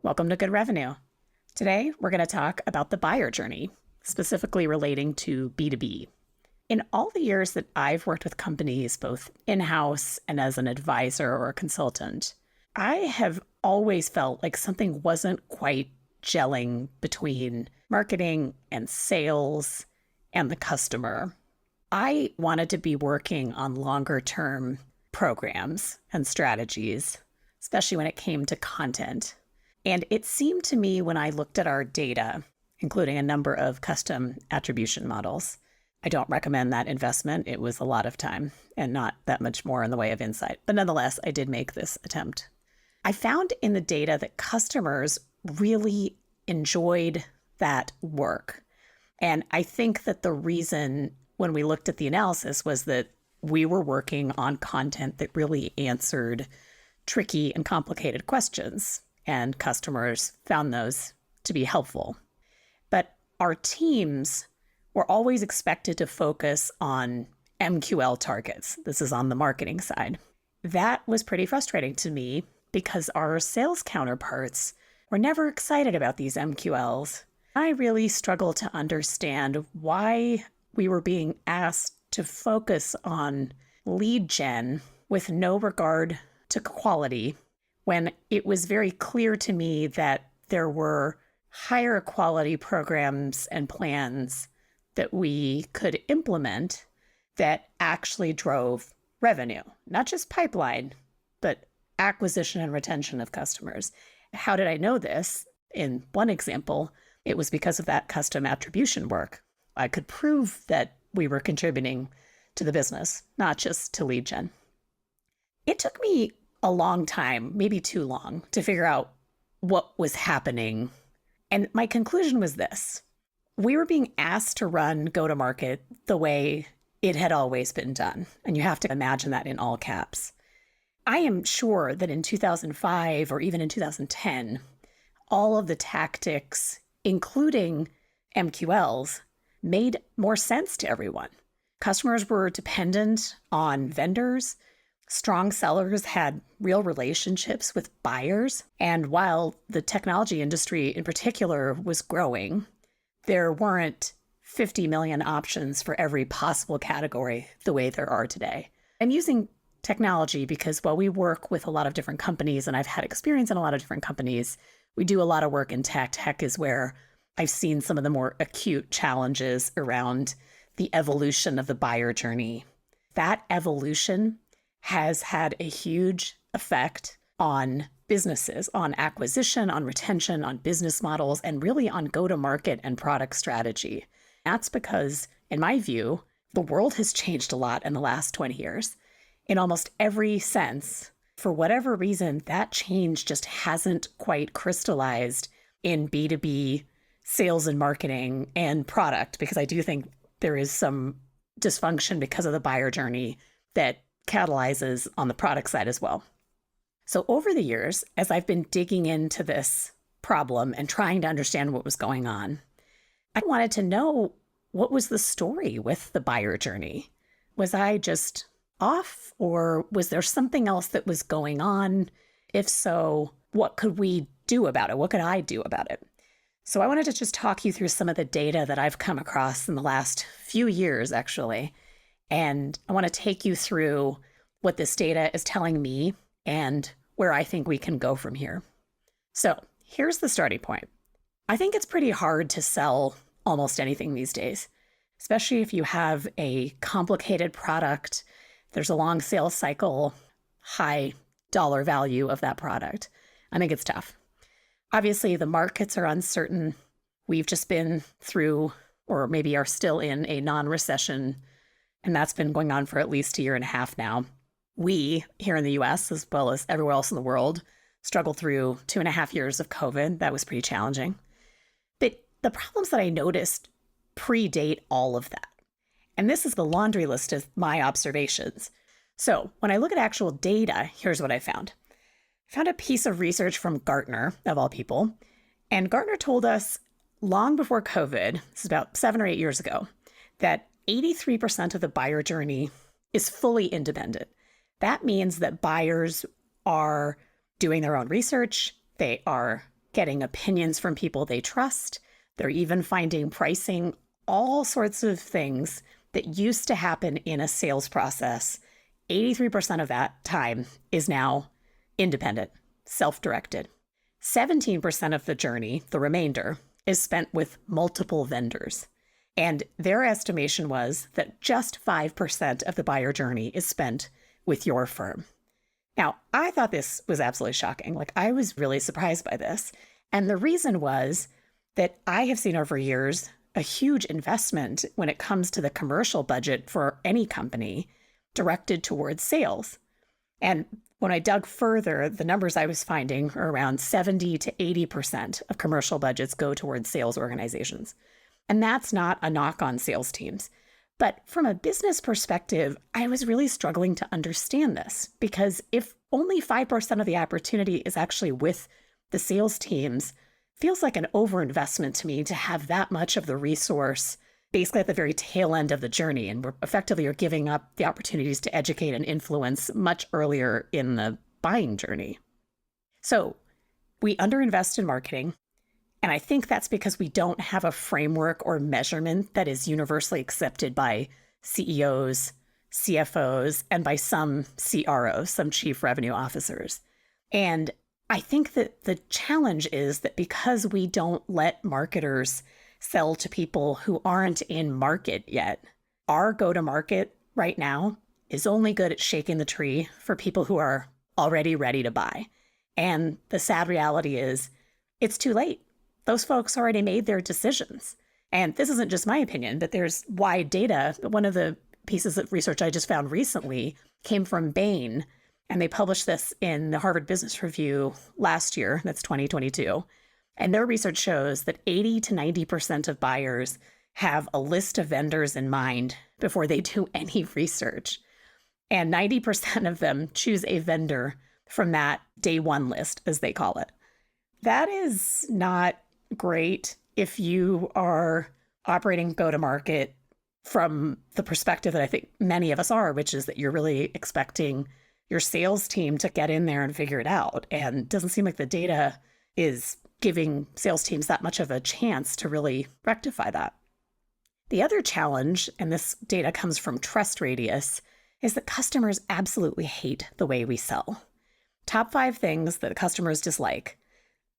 Welcome to Good Revenue. Today, we're going to talk about the buyer journey, specifically relating to B2B. In all the years that I've worked with companies, both in-house and as an advisor or a consultant, I have always felt like something wasn't quite gelling between marketing and sales and the customer. I wanted to be working on longer-term programs and strategies, especially when it came to content. And it seemed to me when I looked at our data, including a number of custom attribution models, I don't recommend that investment. It was a lot of time and not that much more in the way of insight. But nonetheless, I did make this attempt. I found in the data that customers really enjoyed that work. And I think that the reason when we looked at the analysis was that we were working on content that really answered tricky and complicated questions, and customers found those to be helpful. But our teams were always expected to focus on MQL targets. This is on the marketing side. That was pretty frustrating to me because our sales counterparts were never excited about these MQLs. I really struggled to understand why we were being asked to focus on lead gen with no regard to quality, when it was very clear to me that there were higher quality programs and plans that we could implement that actually drove revenue, not just pipeline, but acquisition and retention of customers. How did I know this? In one example, it was because of that custom attribution work. I could prove that we were contributing to the business, not just to lead gen. It took me a long time, maybe too long, to figure out what was happening. And my conclusion was this. We were being asked to run go-to-market the way it had always been done. And you have to imagine that in all caps. I am sure that in 2005 or even in 2010, all of the tactics, including MQLs, made more sense to everyone. Customers were dependent on vendors. Strong sellers had real relationships with buyers. And while the technology industry in particular was growing, there weren't 50 million options for every possible category the way there are today. I'm using technology because while we work with a lot of different companies, and I've had experience in a lot of different companies, we do a lot of work in tech. Tech is where I've seen some of the more acute challenges around the evolution of the buyer journey. That evolution has had a huge effect on businesses, on acquisition, on retention, on business models, and really on go-to-market and product strategy. That's because, in my view, the world has changed a lot in the last 20 years. In almost every sense, for whatever reason, that change just hasn't quite crystallized in B2B sales and marketing and product, because I do think there is some dysfunction because of the buyer journey that catalyzes on the product side as well. So over the years, as I've been digging into this problem and trying to understand what was going on, I wanted to know, what was the story with the buyer journey? Was I just off, or was there something else that was going on? If so, what could we do about it? What could I do about it? So I wanted to just talk you through some of the data that I've come across in the last few years, actually. And I want to take you through what this data is telling me and where I think we can go from here. So here's the starting point. I think it's pretty hard to sell almost anything these days, especially if you have a complicated product. There's a long sales cycle, high dollar value of that product. I think it's tough. Obviously, the markets are uncertain. We've just been through, or maybe are still in, a non-recession, and that's been going on for at least a year and a half now. We, here in the US, as well as everywhere else in the world, struggled through 2.5 years of COVID. That was pretty challenging. But the problems that I noticed predate all of that. And this is the laundry list of my observations. So when I look at actual data, here's what I found. I found a piece of research from Gartner, of all people. And Gartner told us long before COVID, this is about 7 or 8 years ago, that 83% of the buyer journey is fully independent. That means that buyers are doing their own research, they are getting opinions from people they trust. They're even finding pricing, all sorts of things that used to happen in a sales process. 83% of that time is now independent, self-directed. 17% of the journey, the remainder, is spent with multiple vendors. And their estimation was that just 5% of the buyer journey is spent with your firm. Now, I thought this was absolutely shocking. I was really surprised by this. And the reason was that I have seen over years a huge investment when it comes to the commercial budget for any company directed towards sales. And when I dug further, the numbers I was finding are around 70 to 80% of commercial budgets go towards sales organizations. And that's not a knock on sales teams. But from a business perspective, I was really struggling to understand this, because if only 5% of the opportunity is actually with the sales teams, feels like an overinvestment to me to have that much of the resource basically at the very tail end of the journey. And we're effectively you're giving up the opportunities to educate and influence much earlier in the buying journey. So we underinvest in marketing. And I think that's because we don't have a framework or measurement that is universally accepted by CEOs, CFOs, and by some CROs, some chief revenue officers. And I think that the challenge is that because we don't let marketers sell to people who aren't in market yet, our go-to-market right now is only good at shaking the tree for people who are already ready to buy. And the sad reality is it's too late. Those folks already made their decisions. And this isn't just my opinion, but there's wide data. One of the pieces of research I just found recently came from Bain, and they published this in the Harvard Business Review last year. That's 2022. And their research shows that 80 to 90% of buyers have a list of vendors in mind before they do any research. And 90% of them choose a vendor from that day one list, as they call it. That is not great if you are operating go-to-market from the perspective that I think many of us are, which is that you're really expecting your sales team to get in there and figure it out. And it doesn't seem like the data is giving sales teams that much of a chance to really rectify that. The other challenge, and this data comes from Trust Radius, is that customers absolutely hate the way we sell. Top 5 things that customers dislike: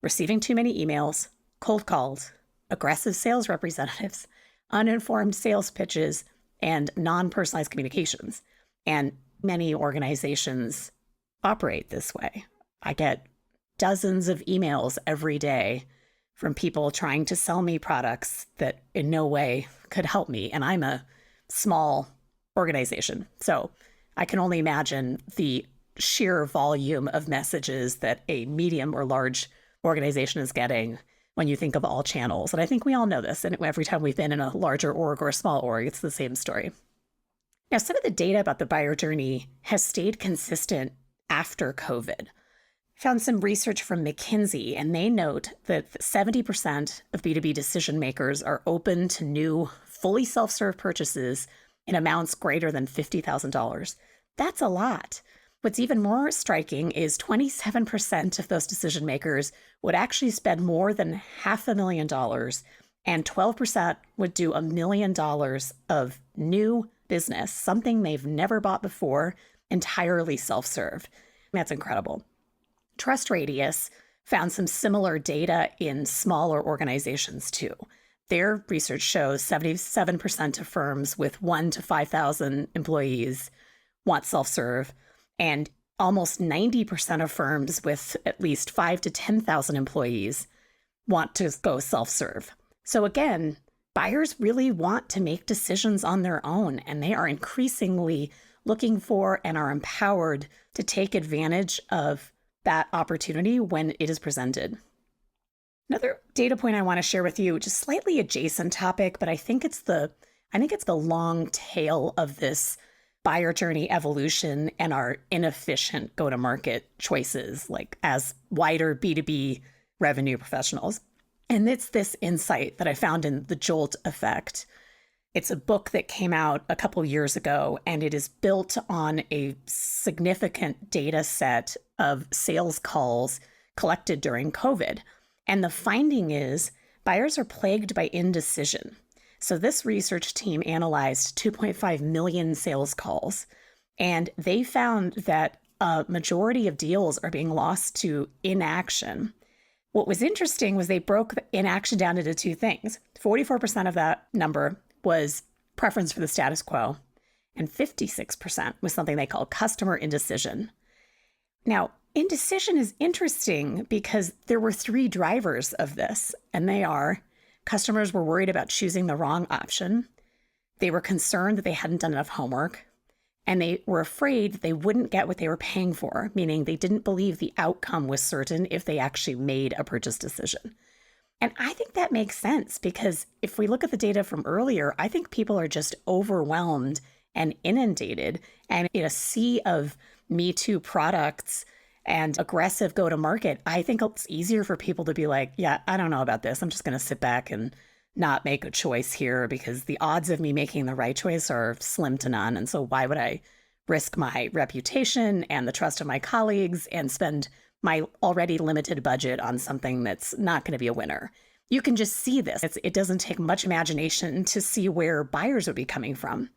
receiving too many emails, cold calls, aggressive sales representatives, uninformed sales pitches, and non-personalized communications. And many organizations operate this way. I get dozens of emails every day from people trying to sell me products that in no way could help me. And I'm a small organization. So I can only imagine the sheer volume of messages that a medium or large organization is getting when you think of all channels. And I think we all know this. And every time we've been in a larger org or a small org, it's the same story. Now, some of the data about the buyer journey has stayed consistent after COVID. I found some research from McKinsey, and they note that 70% of B2B decision makers are open to new, fully self-serve purchases in amounts greater than $50,000. That's a lot. What's even more striking is 27% of those decision makers would actually spend more than $500,000, and 12% would do $1 million of new business, something they've never bought before, entirely self-serve. That's incredible. Trust Radius found some similar data in smaller organizations too. Their research shows 77% of firms with 1 to 5,000 employees want self-serve, and almost 90% of firms with at least 5 to 10,000 employees want to go self-serve. So again, buyers really want to make decisions on their own, and they are increasingly looking for and are empowered to take advantage of that opportunity when it is presented. Another data point I want to share with you, just slightly adjacent topic, but I think it's the long tail of this buyer journey evolution and our inefficient go-to-market choices, like as wider B2B revenue professionals. And it's this insight that I found in The Jolt Effect. It's a book that came out a couple years ago, and it is built on a significant data set of sales calls collected during COVID. And the finding is buyers are plagued by indecision. So this research team analyzed 2.5 million sales calls, and they found that a majority of deals are being lost to inaction. What was interesting was they broke inaction down into two things. 44% of that number was preference for the status quo, and 56% was something they call customer indecision. Now, indecision is interesting because there were three drivers of this, and they are customers were worried about choosing the wrong option, they were concerned that they hadn't done enough homework, and they were afraid that they wouldn't get what they were paying for, meaning they didn't believe the outcome was certain if they actually made a purchase decision. And I think that makes sense because if we look at the data from earlier, I think people are just overwhelmed and inundated, and in a sea of Me Too products and aggressive go-to-market, I think it's easier for people to be like, yeah, I don't know about this. I'm just going to sit back and not make a choice here because the odds of me making the right choice are slim to none. And so why would I risk my reputation and the trust of my colleagues and spend my already limited budget on something that's not going to be a winner? You can just see this. It doesn't take much imagination to see where buyers would be coming from.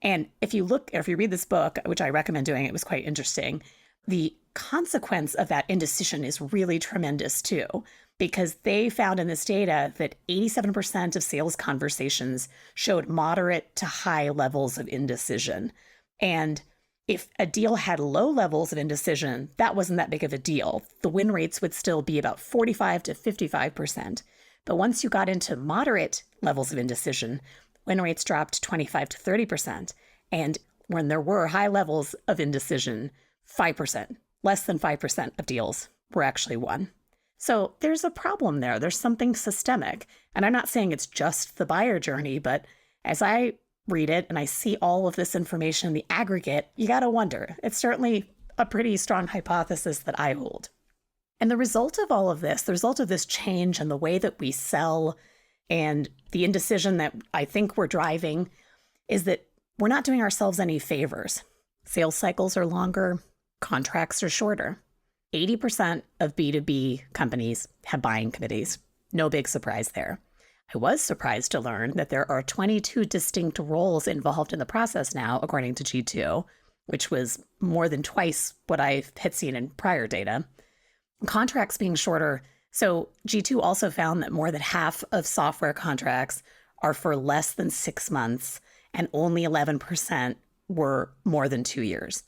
And if you read this book, which I recommend doing, it was quite interesting, the consequence of that indecision is really tremendous too, because they found in this data that 87% of sales conversations showed moderate to high levels of indecision. And if a deal had low levels of indecision, that wasn't that big of a deal. The win rates would still be about 45 to 55%. But once you got into moderate levels of indecision, win rates dropped 25 to 30%. And when there were high levels of indecision, 5%, less than 5% of deals were actually won. So there's a problem there. There's something systemic. And I'm not saying it's just the buyer journey, but as I read it and I see all of this information in the aggregate, you got to wonder. It's certainly a pretty strong hypothesis that I hold. And the result of all of this, the result of this change in the way that we sell and the indecision that I think we're driving is that we're not doing ourselves any favors. Sales cycles are longer, contracts are shorter. 80% of B2B companies have buying committees. No big surprise there. I was surprised to learn that there are 22 distinct roles involved in the process now, according to G2, which was more than twice what I had seen in prior data. Contracts being shorter. So G2 also found that more than half of software contracts are for less than 6 months, and only 11% were more than 2 years.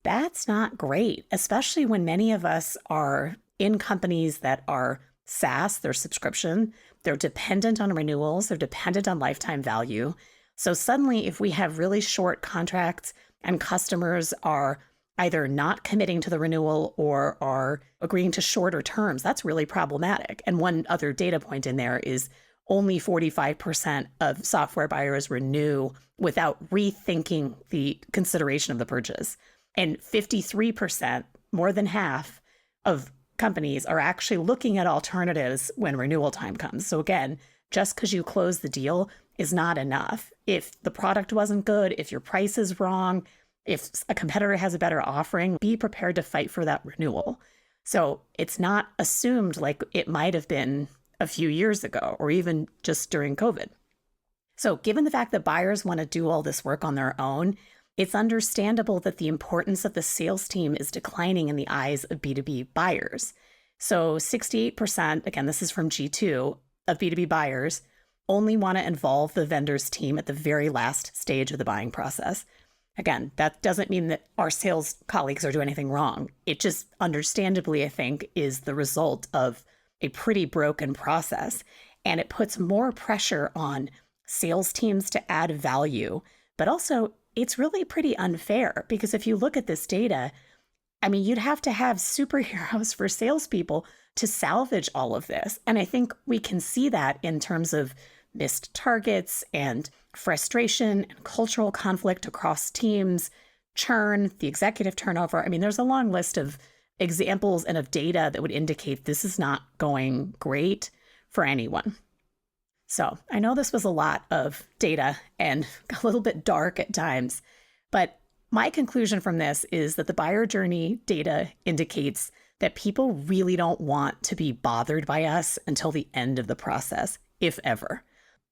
That's not great, especially when many of us are in companies that are SaaS, they're subscription, they're dependent on renewals, they're dependent on lifetime value. So suddenly, if we have really short contracts and customers are either not committing to the renewal or are agreeing to shorter terms, that's really problematic. And one other data point in there is only 45% of software buyers renew without rethinking the consideration of the purchase. And 53%, more than half of companies are actually looking at alternatives when renewal time comes. So again, just because you close the deal is not enough. If the product wasn't good, if your price is wrong, if a competitor has a better offering, be prepared to fight for that renewal. So it's not assumed like it might have been a few years ago or even just during COVID. So given the fact that buyers want to do all this work on their own, it's understandable that the importance of the sales team is declining in the eyes of B2B buyers. So 68%, again, this is from G2, of B2B buyers only want to involve the vendor's team at the very last stage of the buying process. Again, that doesn't mean that our sales colleagues are doing anything wrong. It just understandably, I think, is the result of a pretty broken process. And it puts more pressure on sales teams to add value, but also it's really pretty unfair because if you look at this data, I mean, you'd have to have superheroes for salespeople to salvage all of this. And I think we can see that in terms of missed targets and frustration and cultural conflict across teams, churn, the executive turnover. I mean, there's a long list of examples and of data that would indicate this is not going great for anyone. So I know this was a lot of data and a little bit dark at times, but my conclusion from this is that the buyer journey data indicates that people really don't want to be bothered by us until the end of the process, if ever.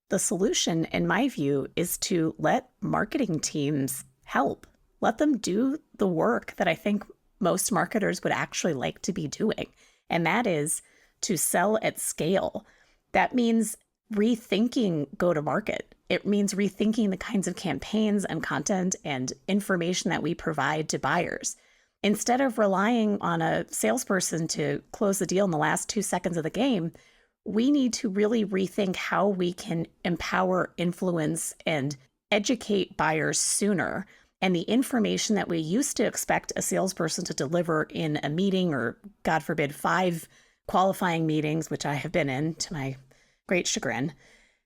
The solution, in my view, is to let marketing teams help. Let them do the work that I think most marketers would actually like to be doing. And that is to sell at scale. That means rethinking go-to-market. It means rethinking the kinds of campaigns and content and information that we provide to buyers. Instead of relying on a salesperson to close the deal in the last 2 seconds of the game, we need to really rethink how we can empower, influence, and educate buyers sooner. And the information that we used to expect a salesperson to deliver in a meeting, or God forbid, 5 qualifying meetings, which I have been in to my great chagrin,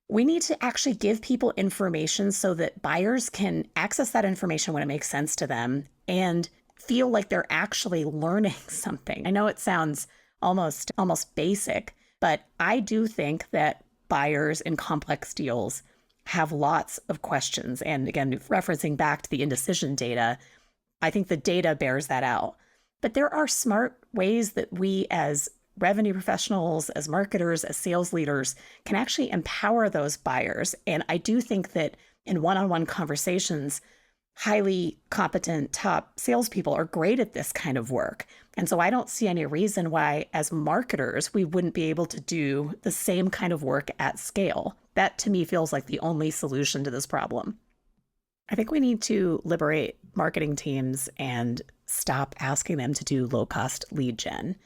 we need to actually give people information so that buyers can access that information when it makes sense to them and feel like they're actually learning something. I know it sounds almost basic, but I do think that buyers in complex deals have lots of questions. And again, referencing back to the indecision data, I think the data bears that out. But there are smart ways that we as revenue professionals, as marketers, as sales leaders can actually empower those buyers. And I do think that in one-on-one conversations, highly competent top salespeople are great at this kind of work. And so I don't see any reason why, as marketers, we wouldn't be able to do the same kind of work at scale. That, to me, feels like the only solution to this problem. I think we need to liberate marketing teams and stop asking them to do low-cost lead gen.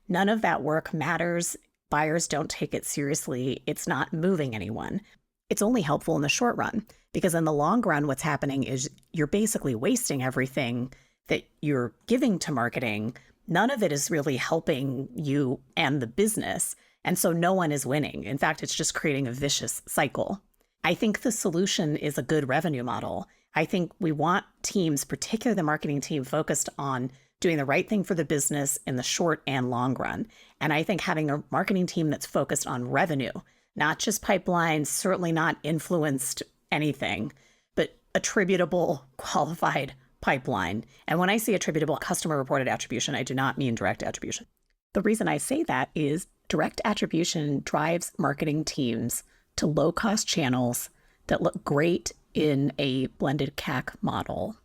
None of that work matters. Buyers don't take it seriously. It's not moving anyone. It's only helpful in the short run, because in the long run, what's happening is you're basically wasting everything that you're giving to marketing. None of it is really helping you and the business. And so no one is winning. In fact, it's just creating a vicious cycle. I think the solution is a good revenue model. I think we want teams, particularly the marketing team, focused on doing the right thing for the business in the short and long run. And I think having a marketing team that's focused on revenue, not just pipelines, certainly not influenced anything, but attributable, qualified pipeline. And when I say attributable customer reported attribution, I do not mean direct attribution. The reason I say that is direct attribution drives marketing teams to low-cost channels that look great in a blended CAC model,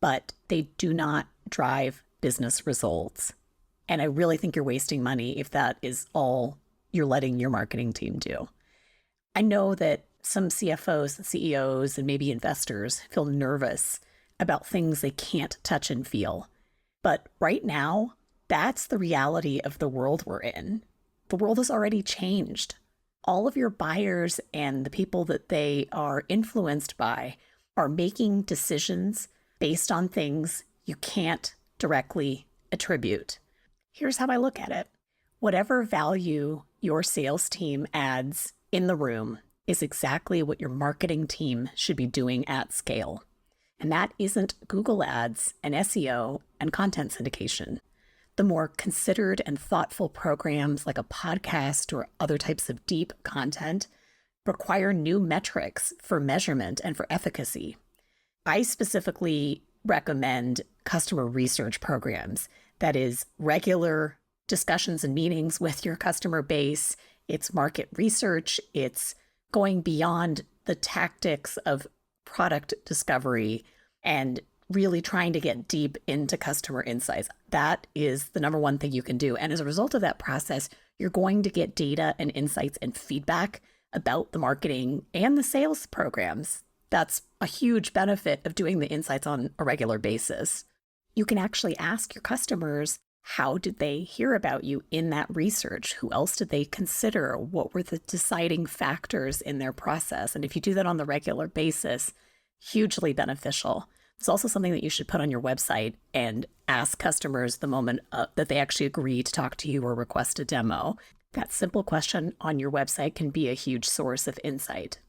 but they do not drive business results. And I really think you're wasting money if that is all you're letting your marketing team do. I know that some CFOs, CEOs, and maybe investors feel nervous about things they can't touch and feel. But right now, that's the reality of the world we're in. The world has already changed. All of your buyers and the people that they are influenced by are making decisions based on things you can't directly attribute. Here's how I look at it. Whatever value your sales team adds in the room is exactly what your marketing team should be doing at scale. And that isn't Google ads and SEO and content syndication. The more considered and thoughtful programs like a podcast or other types of deep content require new metrics for measurement and for efficacy. I specifically recommend customer research programs. That is regular discussions and meetings with your customer base. It's market research. It's going beyond the tactics of product discovery and really trying to get deep into customer insights. That is the number one thing you can do. And as a result of that process, you're going to get data and insights and feedback about the marketing and the sales programs. That's a huge benefit of doing the insights on a regular basis. You can actually ask your customers, how did they hear about you in that research? Who else did they consider? What were the deciding factors in their process? And if you do that on the regular basis, hugely beneficial. It's also something that you should put on your website and ask customers the moment that they actually agree to talk to you or request a demo. That simple question on your website can be a huge source of insight.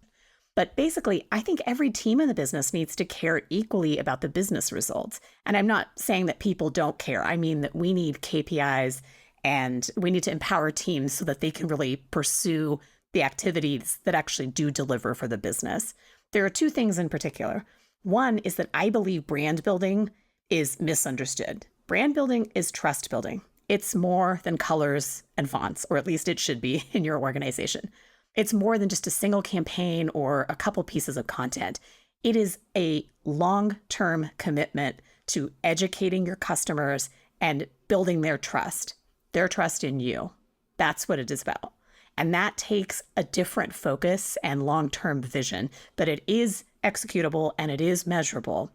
But basically, I think every team in the business needs to care equally about the business results. And I'm not saying that people don't care. I mean that we need KPIs and we need to empower teams so that they can really pursue the activities that actually do deliver for the business. There are two things in particular. One is that I believe brand building is misunderstood. Brand building is trust building. It's more than colors and fonts, or at least it should be in your organization. It's more than just a single campaign or a couple pieces of content. It is a long-term commitment to educating your customers and building their trust in you. That's what it is about. And that takes a different focus and long-term vision, but it is executable and it is measurable.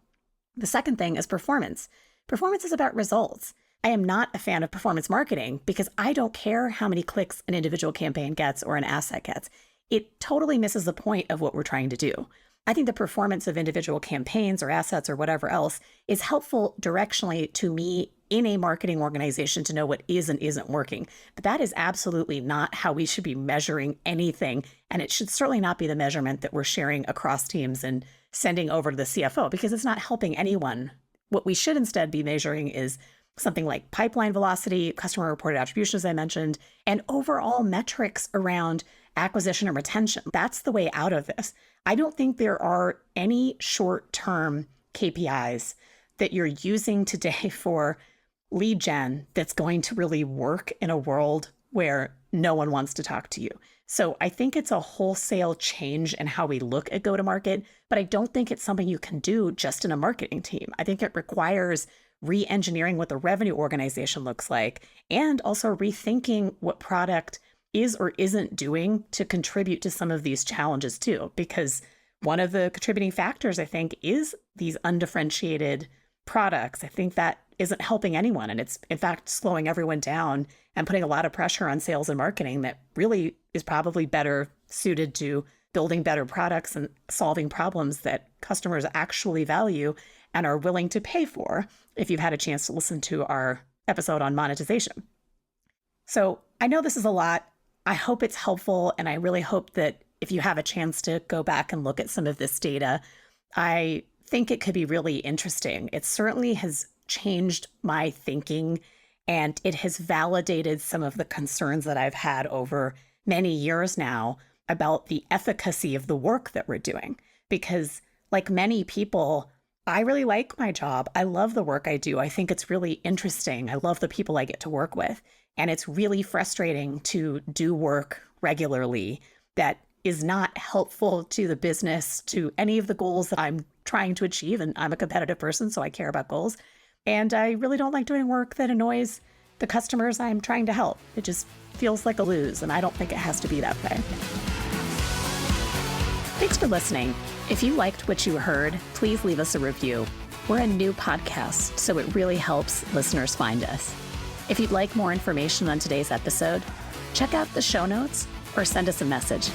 The second thing is performance. Performance is about results. I am not a fan of performance marketing because I don't care how many clicks an individual campaign gets or an asset gets. It totally misses the point of what we're trying to do. I think the performance of individual campaigns or assets or whatever else is helpful directionally to me in a marketing organization to know what is and isn't working. But that is absolutely not how we should be measuring anything. And it should certainly not be the measurement that we're sharing across teams and sending over to the CFO because it's not helping anyone. What we should instead be measuring is something like pipeline velocity, customer reported attribution, as I mentioned, and overall metrics around acquisition and retention. That's the way out of this. I don't think there are any short-term KPIs that you're using today for lead gen that's going to really work in a world where no one wants to talk to you. So I think it's a wholesale change in how we look at go-to-market, but I don't think it's something you can do just in a marketing team. I think it requires re-engineering what the revenue organization looks like and also rethinking what product is or isn't doing to contribute to some of these challenges too. Because one of the contributing factors, I think, is these undifferentiated products. I think that isn't helping anyone. And it's, in fact, slowing everyone down and putting a lot of pressure on sales and marketing that really is probably better suited to building better products and solving problems that customers actually value and are willing to pay for, if you've had a chance to listen to our episode on monetization. So I know this is a lot. I hope it's helpful. And I really hope that if you have a chance to go back and look at some of this data, I think it could be really interesting. It certainly has changed my thinking and it has validated some of the concerns that I've had over many years now about the efficacy of the work that we're doing. Because like many people, I really like my job. I love the work I do. I think it's really interesting. I love the people I get to work with. And it's really frustrating to do work regularly that is not helpful to the business, to any of the goals that I'm trying to achieve. And I'm a competitive person, so I care about goals. And I really don't like doing work that annoys the customers I'm trying to help. It just feels like a lose, and I don't think it has to be that way. Thanks for listening. If you liked what you heard, please leave us a review. We're a new podcast, so it really helps listeners find us. If you'd like more information on today's episode, check out the show notes or send us a message.